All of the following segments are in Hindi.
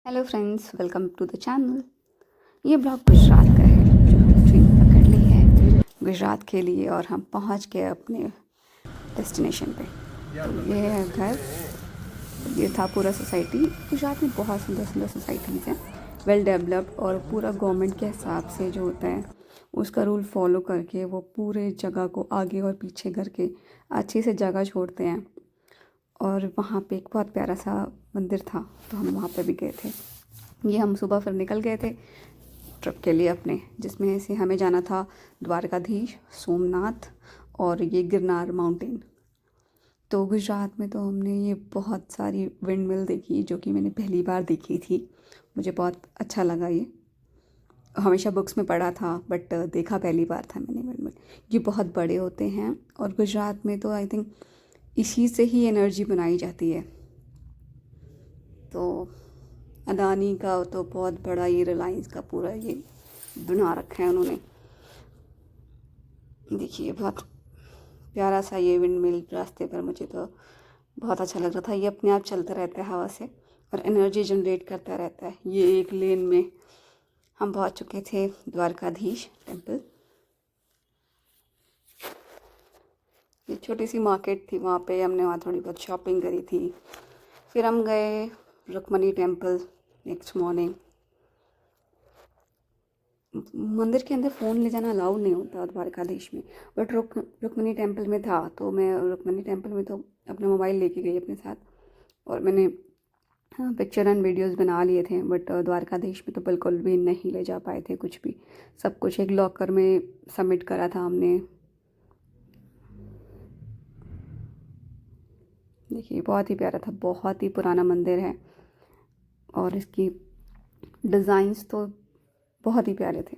Hello friends, welcome to the channel. ये ब्लॉग गुजरात का है। जो हमने ट्रेन पकड़ ली है गुजरात के लिए और हम पहुंच गए अपने डेस्टिनेशन पे। तो ये है घर, ये था पूरा सोसाइटी। गुजरात में बहुत सुंदर सुंदर सोसाइटीज़ हैं, वेल डेवलप्ड, और पूरा गवर्नमेंट के हिसाब से जो होता है उसका रूल फॉलो करके वो पूरे जगह को आगे और पीछे करके अच्छे से जगह छोड़ते हैं। और वहाँ पे एक बहुत प्यारा सा मंदिर था, तो हम वहाँ पे भी गए थे। ये हम सुबह फिर निकल गए थे ट्रिप के लिए अपने, जिसमें से हमें जाना था द्वारकाधीश, सोमनाथ और ये गिरनार माउंटेन। तो गुजरात में तो हमने ये बहुत सारी विंड मिल देखी, जो कि मैंने पहली बार देखी थी। मुझे बहुत अच्छा लगा। ये हमेशा बुक्स में पढ़ा था, बट देखा पहली बार था मैंने विंड मिल। ये बहुत बड़े होते हैं और गुजरात में तो आई थिंक इसी से ही एनर्जी बनाई जाती है। तो अदानी का तो बहुत बड़ा ये रिलायंस का पूरा ये बना रखा है उन्होंने। देखिए बहुत प्यारा सा ये विंड मिल रास्ते पर, मुझे तो बहुत अच्छा लग रहा था। ये अपने आप चलता रहता है हवा से और एनर्जी जनरेट करता रहता है। ये एक लेन में हम पहुंच चुके थे द्वारकाधीश टेम्पल। ये छोटी सी मार्केट थी, वहाँ पे हमने वहाँ थोड़ी बहुत शॉपिंग करी थी। फिर हम गए रुक्मणी टेम्पल नेक्स्ट मॉर्निंग। मंदिर के अंदर फ़ोन ले जाना अलाउड नहीं होता द्वारकाधीश में, बट रुक्मणी टेम्पल में था। तो मैं रुक्मणी टेम्पल में तो अपना मोबाइल लेके गई अपने साथ, और मैंने पिक्चर एंड वीडियोस बना लिए थे। बट द्वारकाधीश में तो बिल्कुल भी नहीं ले जा पाए थे कुछ भी। सब कुछ एक लॉकर में सबमिट करा था हमने। देखिए बहुत ही प्यारा था, बहुत ही पुराना मंदिर है और इसकी डिज़ाइंस तो बहुत ही प्यारे थे।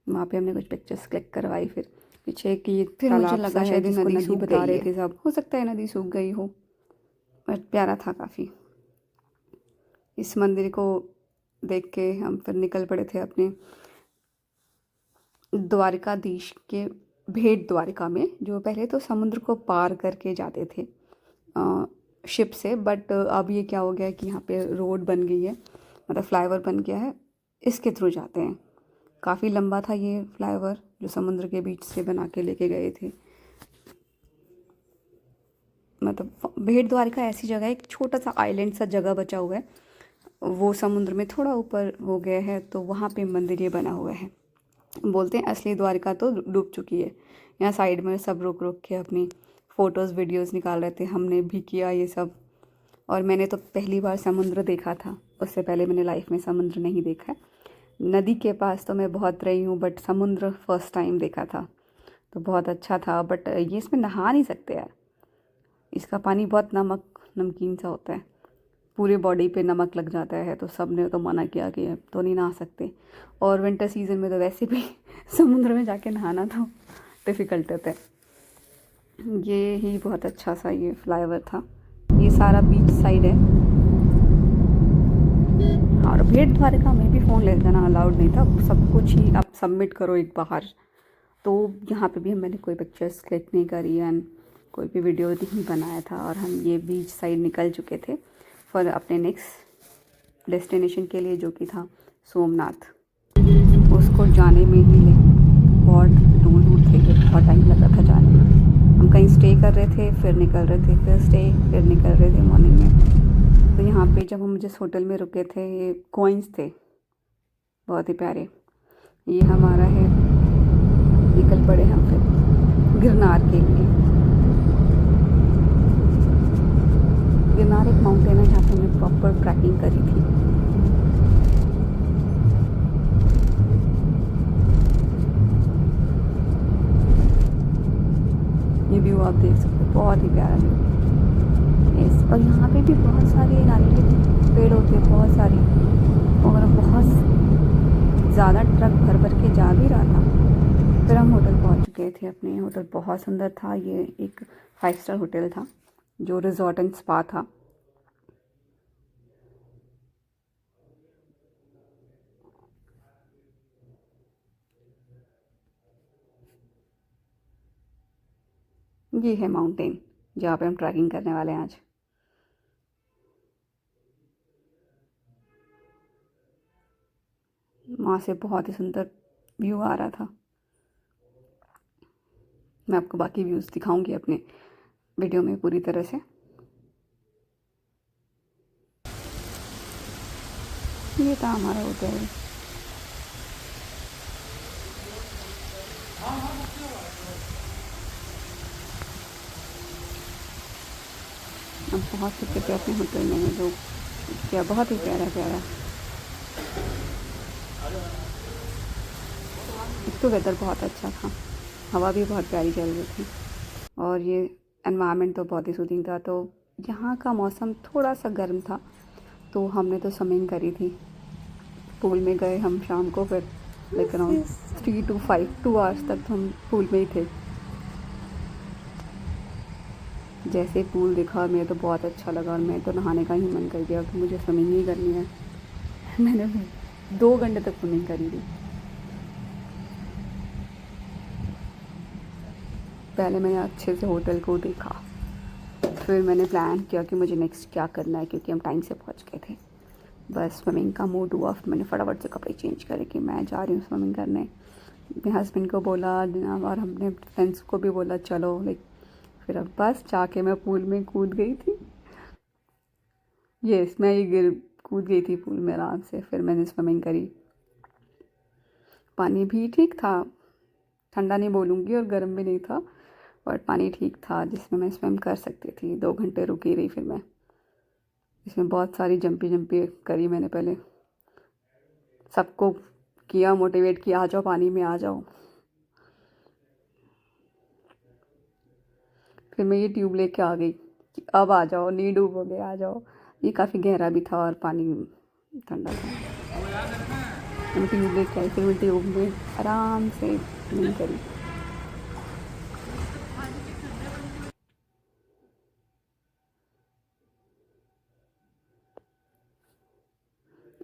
वहाँ पे हमने कुछ पिक्चर्स क्लिक करवाई। फिर पीछे की फिर मुझे लगा शायद नदी सूख बता रहे थे सब, हो सकता है नदी सूख गई हो, बट प्यारा था काफ़ी। इस मंदिर को देख के हम फिर निकल पड़े थे अपने द्वारकाधीश के भेट द्वारिका में, जो पहले तो समुद्र को पार करके जाते थे शिप से। बट अब ये क्या हो गया कि यहाँ पे रोड बन गई है, मतलब फ्लाईओवर बन गया है, इसके थ्रू जाते हैं। काफ़ी लंबा था ये फ्लाईओवर जो समुद्र के बीच से बना के लेके गए थे। मतलब भेट द्वारिका ऐसी जगह है, एक छोटा सा आइलैंड सा जगह बचा हुआ है, वो समुद्र में थोड़ा ऊपर हो गया है, तो वहाँ पे मंदिर ये बना हुआ है। बोलते हैं असली द्वारिका तो डूब चुकी है। यहाँ साइड में सब रुक रुक के अपनी फ़ोटोज़ वीडियोज़ निकाल रहे थे, हमने भी किया ये सब। और मैंने तो पहली बार समुद्र देखा था, उससे पहले मैंने लाइफ में समुद्र नहीं देखा है। नदी के पास तो मैं बहुत रही हूँ, बट समुद्र फर्स्ट टाइम देखा था, तो बहुत अच्छा था। बट ये इसमें नहा नहीं सकते यार, इसका पानी बहुत नमकीन सा होता है, पूरे बॉडी पे नमक लग जाता है। तो सब ने तो मना किया कि अब तो नहीं नहा सकते। और विंटर सीजन में तो वैसे भी समुद्र में जाके नहाना तो डिफ़िकल्ट होता है। ये ही बहुत अच्छा सा ये फ्लाईओवर था। ये सारा बीच साइड है। और भेट द्वारिका में भी फ़ोन ले जाना अलाउड नहीं था, सब कुछ ही आप सबमिट करो एक बाहर। तो यहाँ पे भी मैंने कोई पिक्चर्स क्लिक नहीं करी एंड कोई भी वीडियो नहीं बनाया था। और हम ये बीच साइड निकल चुके थे फॉर अपने नेक्स्ट डेस्टिनेशन के लिए, जो कि था सोमनाथ। उसको जाने में ही बहुत दूर दूर थे, कि बहुत टाइम लगा था जाने में। हम कहीं स्टे कर रहे थे, फिर निकल रहे थे, फिर स्टे, फिर निकल रहे थे मॉर्निंग में। तो यहाँ पे जब हम जिस होटल में रुके थे, ये कॉइन्स थे बहुत ही प्यारे। ये हमारा है, निकल पड़े हम फिर गिरनार के लिए। गिरनार एक माउंटेन है जहाँ पे हमने प्रॉपर ट्रैकिंग करी थी। ये व्यू आप देख सकते हो, बहुत ही प्यारा व्यू। और यहाँ पे भी बहुत सारे नारियल के पेड़ होते हैं, बहुत सारी, और बहुत ज़्यादा ट्रक भर भर के जा भी रहा था। फिर हम होटल पहुँच चुके थे अपने। होटल बहुत सुंदर था, ये एक 5 स्टार होटल था जो रिजॉर्ट एंड स्पा था। ये है माउंटेन जहाँ पे हम ट्रैकिंग करने वाले हैं आज। वहाँ से बहुत ही सुंदर व्यू आ रहा था। मैं आपको बाकी व्यूज़ दिखाऊंगी अपने वीडियो में पूरी तरह से। ये था हमारा होटल। हम पहुँच चुके थे अपने होटल में, जो क्या बहुत ही प्यारा प्यारा। एक तो वेदर बहुत अच्छा था, हवा भी बहुत प्यारी चल रही थी, और ये एनवायरनमेंट तो बहुत ही सूदिंग था। तो यहाँ का मौसम थोड़ा सा गर्म था, तो हमने तो स्विमिंग करी थी। पूल में गए हम शाम को, फिर लाइक अराउंड 3 to 5 2 आवर्स तक हम पूल में ही थे। जैसे ही पूल दिखा मुझे तो बहुत अच्छा लगा, और मैं तो नहाने का ही मन कर गया कि मुझे स्विमिंग ही करनी है। मैंने 2 घंटे तक स्विमिंग करी थी। पहले मैंने अच्छे से होटल को देखा, फिर मैंने प्लान किया कि मुझे नेक्स्ट क्या करना है, क्योंकि हम टाइम से पहुंच गए थे। बस स्विमिंग का मूड हुआ, फिर मैंने फटाफट से कपड़े चेंज करे कि मैं जा रही हूँ स्विमिंग करने। अपने हस्बैंड को बोला और हमने फ्रेंड्स को भी बोला चलो, लाइक फिर अब बस जाके मैं पूल में कूद गई थी। यस, मैं ये कूद गई थी पूल में आराम से। फिर मैंने स्विमिंग करी। पानी भी ठीक था, ठंडा नहीं बोलूँगी और गर्म भी नहीं था, बट पानी ठीक था जिसमें मैं स्विम कर सकती थी। 2 घंटे रुकी रही फिर मैं। इसमें बहुत सारी जंपी करी मैंने। पहले सबको किया, मोटिवेट किया, आ जाओ पानी में आ जाओ। फिर मैं ये ट्यूब लेके आ गई कि अब आ जाओ, नहीं डूबोगे, आ जाओ। ये काफ़ी गहरा भी था और पानी ठंडा था। मैं ट्यूब लेके आई, फिर मैं ट्यूब में आराम से स्विमिंग करी।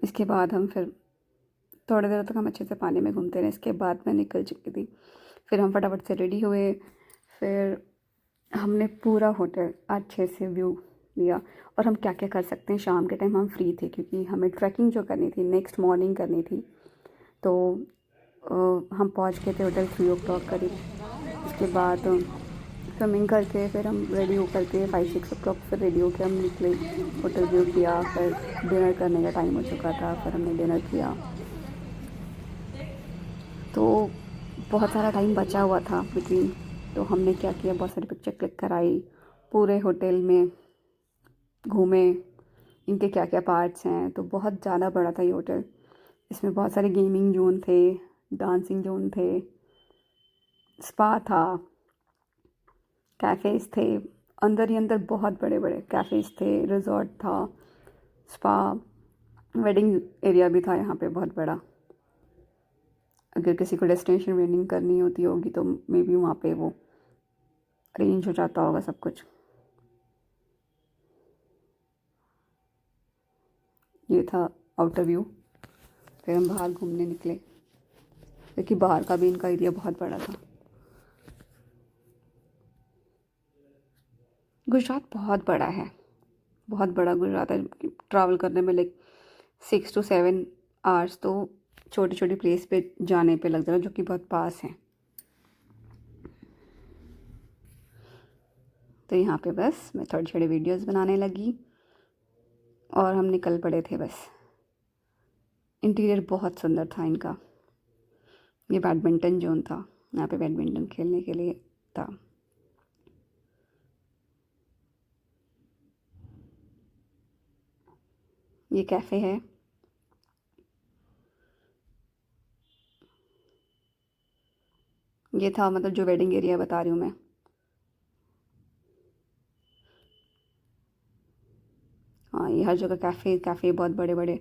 इसके बाद हम फिर थोड़ी देर तक हम अच्छे से पानी में घूमते रहे। इसके बाद मैं निकल चुकी थी। फिर हम फटाफट से रेडी हुए। फिर हमने पूरा होटल अच्छे से व्यू लिया, और हम क्या क्या कर सकते हैं। शाम के टाइम हम फ्री थे, क्योंकि हमें ट्रैकिंग जो करनी थी नेक्स्ट मॉर्निंग करनी थी। तो हम पहुंच गए थे होटल 3 o'clock करीब। उसके बाद स्विमिंग करके फिर हम रेडी होकर के 5-6 o'clock फिर रेडी होकर हम निकले। होटल व्यू किया, फिर डिनर करने का टाइम हो चुका था, फिर हमने डिनर किया। तो बहुत सारा टाइम बचा हुआ था बिटवीन। तो हमने क्या किया, बहुत सारी पिक्चर क्लिक कराई, पूरे होटल में घूमे, इनके क्या क्या पार्ट्स हैं। तो बहुत ज़्यादा बड़ा था ये होटल। इसमें बहुत सारे गेमिंग जोन थे, डांसिंग जोन थे, स्पा था, कैफ़ेज़ थे। अंदर ही अंदर बहुत बड़े बड़े कैफ़ेज़ थे, रिजॉर्ट था, स्पा, वेडिंग एरिया भी था यहाँ पे बहुत बड़ा। अगर किसी को डेस्टिनेशन वेडिंग करनी होती होगी तो मे बी वहाँ पे वो अरेंज हो जाता होगा सब कुछ। ये था आउटर व्यू। फिर हम बाहर घूमने निकले, क्योंकि बाहर का भी इनका एरिया बहुत बड़ा था। गुजरात बहुत बड़ा है, बहुत बड़ा गुजरात है। ट्रैवल करने में लाइक 6 to 7 आवर्स तो छोटी छोटी प्लेस पे जाने पे लग जाता, जो कि बहुत पास है। तो यहाँ पे बस मैं थोड़ी छोटी वीडियोस बनाने लगी और हम निकल पड़े थे बस। इंटीरियर बहुत सुंदर था इनका। ये बैडमिंटन जोन था, यहाँ पे बैडमिंटन खेलने के लिए था। ये कैफ़े है। ये था मतलब जो वेडिंग एरिया बता रही हूँ मैं। हाँ, ये हर जगह कैफ़े कैफ़े बहुत बड़े बड़े।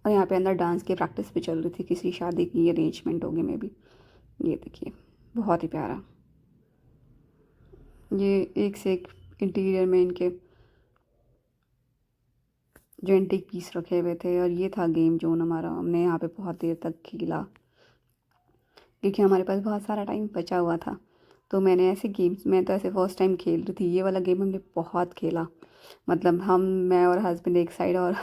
और यहाँ पे अंदर डांस की प्रैक्टिस भी चल रही थी, किसी शादी की अरेंजमेंट होगी मे बी। ये देखिए, बहुत ही प्यारा। ये एक से एक इंटीरियर में इनके जो एंटीक पीस रखे हुए थे। और ये था गेम जोन हमारा। हमने यहाँ पे बहुत देर तक खेला, क्योंकि हमारे पास बहुत सारा टाइम बचा हुआ था। तो मैंने ऐसे गेम्स, मैं तो ऐसे फर्स्ट टाइम खेल रही थी। ये वाला गेम हमने बहुत खेला, मतलब मैं और हस्बैंड एक साइड और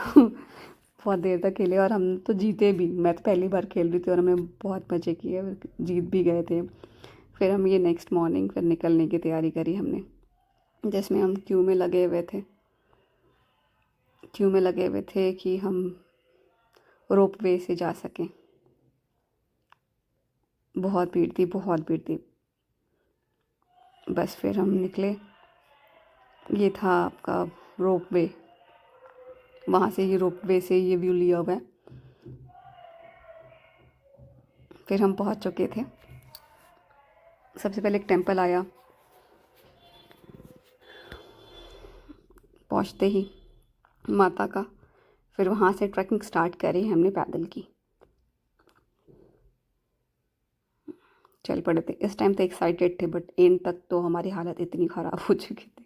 बहुत देर तक खेले और हम तो जीते भी। मैं तो पहली बार खेल रही थी और हमने बहुत मज़े किए, जीत भी गए थे। फिर हम ये नेक्स्ट मॉर्निंग फिर निकलने की तैयारी करी हमने, जिसमें हम क्यू में लगे हुए थे कि हम रोप वे से जा सकें। बहुत भीड़ थी। बस फिर हम निकले। ये था आपका रोप वे, वहाँ से ये रोप वे से ये व्यू लिया हुआ है। फिर हम पहुँच चुके थे। सबसे पहले एक टेंपल आया, पहुँचते ही माता का। फिर वहाँ से ट्रैकिंग स्टार्ट करी हमने पैदल की। चल पड़े थे। इस टाइम तो एक्साइटेड थे, बट एंड तक तो हमारी हालत इतनी ख़राब हो चुकी थी,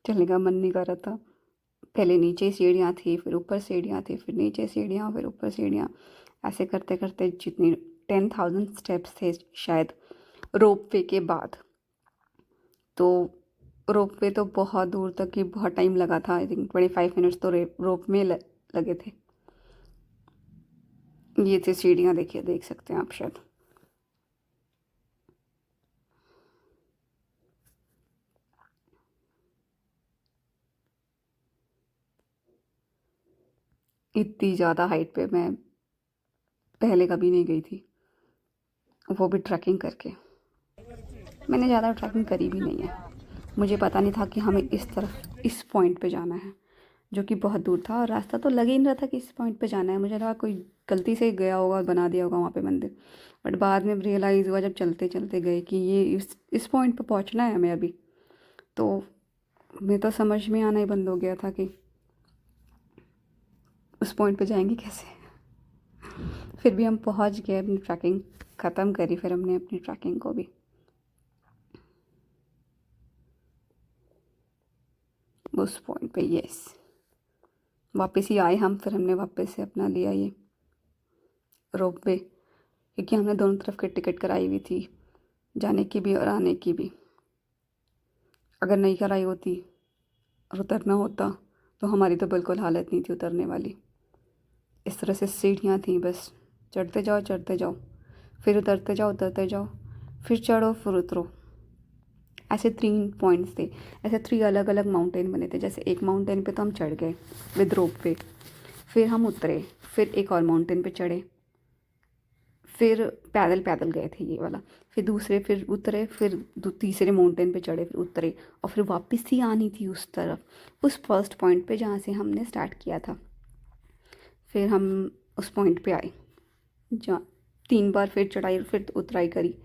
चलने का मन नहीं कर रहा था। पहले नीचे सीढ़ियाँ थी, फिर ऊपर सीढ़ियाँ थी, फिर नीचे सीढ़ियाँ, फिर ऊपर सीढ़ियाँ, ऐसे करते करते जितनी 10,000 स्टेप्स थे शायद रोप वे के बाद। तो रोप वे तो बहुत दूर तक ही बहुत टाइम लगा था। आई थिंक 25 मिनट्स तो रोप में लगे थे। ये थे सीढ़ियाँ, देखिए, देख सकते हैं आप शायद। इतनी ज़्यादा हाइट पे मैं पहले कभी नहीं गई थी, वो भी ट्रैकिंग करके। मैंने ज़्यादा ट्रैकिंग करी भी नहीं है। मुझे पता नहीं था कि हमें इस तरफ इस पॉइंट पे जाना है, जो कि बहुत दूर था और रास्ता तो लग ही नहीं रहा था कि इस पॉइंट पे जाना है। मुझे लगा कोई गलती से गया होगा और बना दिया होगा वहाँ पे मंदिर, बट बाद में रियलाइज़ हुआ जब चलते चलते गए कि ये इस पॉइंट पे पहुँचना है हमें अभी। तो मैं तो समझ में आना ही बंद हो गया था कि उस पॉइंट पे जाएंगे कैसे। फिर भी हम पहुँच गए, अपनी ट्रैकिंग ख़त्म करी। फिर हमने अपनी ट्रैकिंग को भी उस पॉइंट पे, यस, वापस ही आए हम। फिर हमने वापस से अपना लिया ये रोप वे, क्योंकि हमने दोनों तरफ की टिकट कराई हुई थी, जाने की भी और आने की भी। अगर नहीं कराई होती और उतरना होता तो हमारी तो बिल्कुल हालत नहीं थी उतरने वाली। इस तरह से सीढ़ियाँ थी, बस चढ़ते जाओ, फिर उतरते जाओ, फिर चढ़ो, फिर उतरो। ऐसे 3 पॉइंट्स थे, ऐसे 3 अलग अलग माउंटेन बने थे। जैसे एक माउंटेन पे तो हम चढ़ गए विद रोप पे, फिर हम उतरे, फिर एक और माउंटेन पे चढ़े, फिर पैदल गए थे ये वाला, फिर दूसरे, फिर उतरे, फिर तीसरे माउंटेन पे चढ़े, फिर उतरे, और फिर वापस ही आनी थी उस तरफ, उस फर्स्ट पॉइंट पे जहाँ से हमने स्टार्ट किया था। फिर हम उस पॉइंट पे आए जहाँ 3 बार फिर चढ़ाई फिर उतराई करी,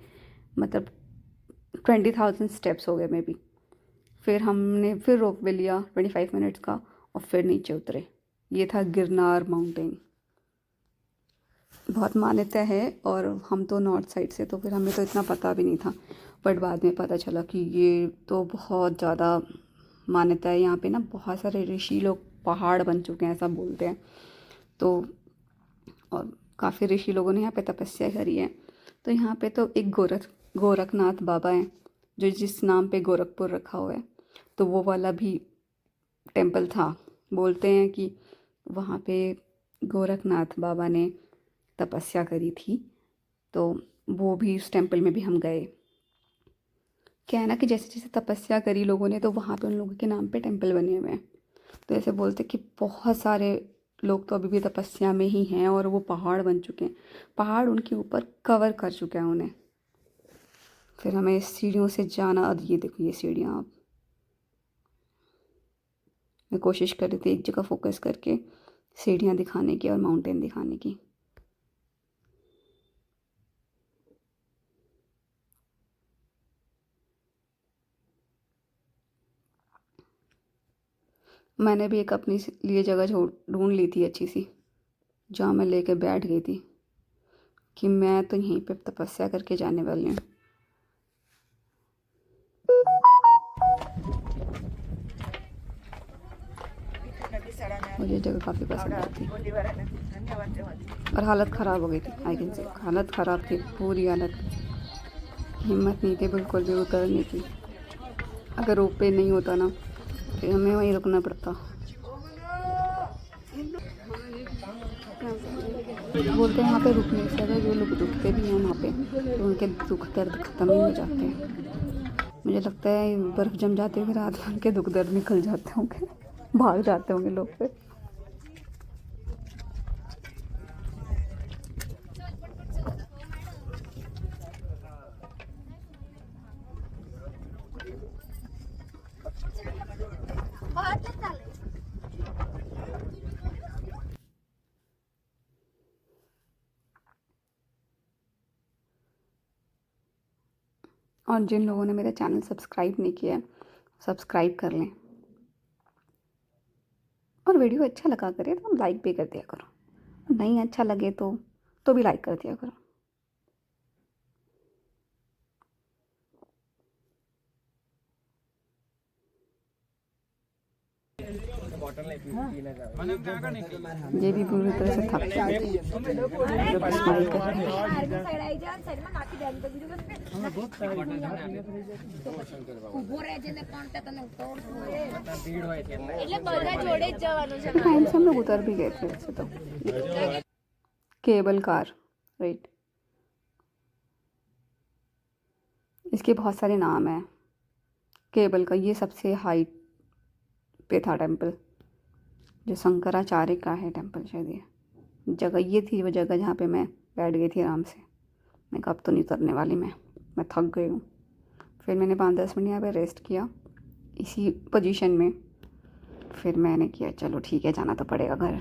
मतलब 20,000 स्टेप्स हो गए मे बी। फिर हमने फिर रोप वे लिया 25 मिनट्स का और फिर नीचे उतरे। ये था गिरनार माउंटेन। बहुत मान्यता है, और हम तो नॉर्थ साइड से, तो फिर हमें तो इतना पता भी नहीं था, बट बाद में पता चला कि ये तो बहुत ज़्यादा मान्यता है। यहाँ पे ना बहुत सारे ऋषि लोग पहाड़ बन चुके हैं, ऐसा बोलते हैं। तो और काफ़ी ऋषि लोगों ने यहाँ पे तपस्या करी है। तो यहाँ पे तो एक गोरखनाथ बाबा हैं, जो जिस नाम पे गोरखपुर रखा हुआ है, तो वो वाला भी टेम्पल था। बोलते हैं कि वहाँ पे गोरखनाथ बाबा ने तपस्या करी थी, तो वो भी उस टेम्पल में भी हम गए। क्या है ना कि जैसे जैसे तपस्या करी लोगों ने, तो वहाँ पे उन लोगों के नाम पे टेम्पल बने हुए हैं। तो ऐसे बोलते कि बहुत सारे लोग तो अभी भी तपस्या में ही हैं और वो पहाड़ बन चुके हैं, पहाड़ उनके ऊपर कवर कर चुका है उन्हें। फिर हमें सीढ़ियों से जाना, अब ये देखो ये सीढ़ियाँ। आप, मैं कोशिश कर रही थी एक जगह फोकस करके सीढ़ियाँ दिखाने की और माउंटेन दिखाने की। मैंने भी एक अपनी लिए जगह ढूंढ ली थी अच्छी सी, जहाँ मैं लेके बैठ गई थी कि मैं तो यहीं पे तपस्या करके जाने वाली हूँ। मुझे जगह काफ़ी पसंद आई थी और हालत ख़राब हो गई थी। आई कैन से हालत ख़राब थी, पूरी हालत, हिम्मत नहीं थी बिल्कुल भी उतरने की। अगर रोप पे नहीं होता ना, फिर हमें वहीं रुकना पड़ता। बोलते हैं यहाँ पे रुकने से अगर जो लोग रुकते भी हैं वहाँ पे तो उनके दुख दर्द ख़त्म ही हो जाते हैं। मुझे लगता है बर्फ़ जम जाती होगी रात में, उनके दुख दर्द निकल जाते होंगे, भाग जाते होंगे लोग फिर। और जिन लोगों ने मेरा चैनल सब्सक्राइब नहीं किया है सब्सक्राइब कर लें, और वीडियो अच्छा लगा करे तो लाइक भी कर दिया करो, नहीं अच्छा लगे तो भी लाइक कर दिया करो। ये भी पूरी तरह से थक चुके हैं, स्माइल कर रहे हैं। टाइम से हम लोग उतर भी गए थे वैसे तो। केबल कार, राइट, इसके बहुत सारे नाम हैं। केबल का ये सबसे हाइट पे था टेम्पल, जो शंकराचार्य का है टेम्पल शायद। ये जगह ये थी वो जगह जहाँ पे मैं बैठ गई थी आराम से। मैं कब तो नहीं उतरने वाली, मैं थक गई हूँ। फिर मैंने 5-10 मिनट यहाँ पे रेस्ट किया इसी पोजीशन में। फिर मैंने किया चलो ठीक है जाना तो पड़ेगा घर,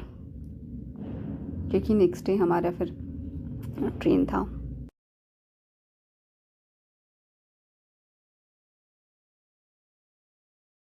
क्योंकि नेक्स्ट डे हमारा फिर ट्रेन था।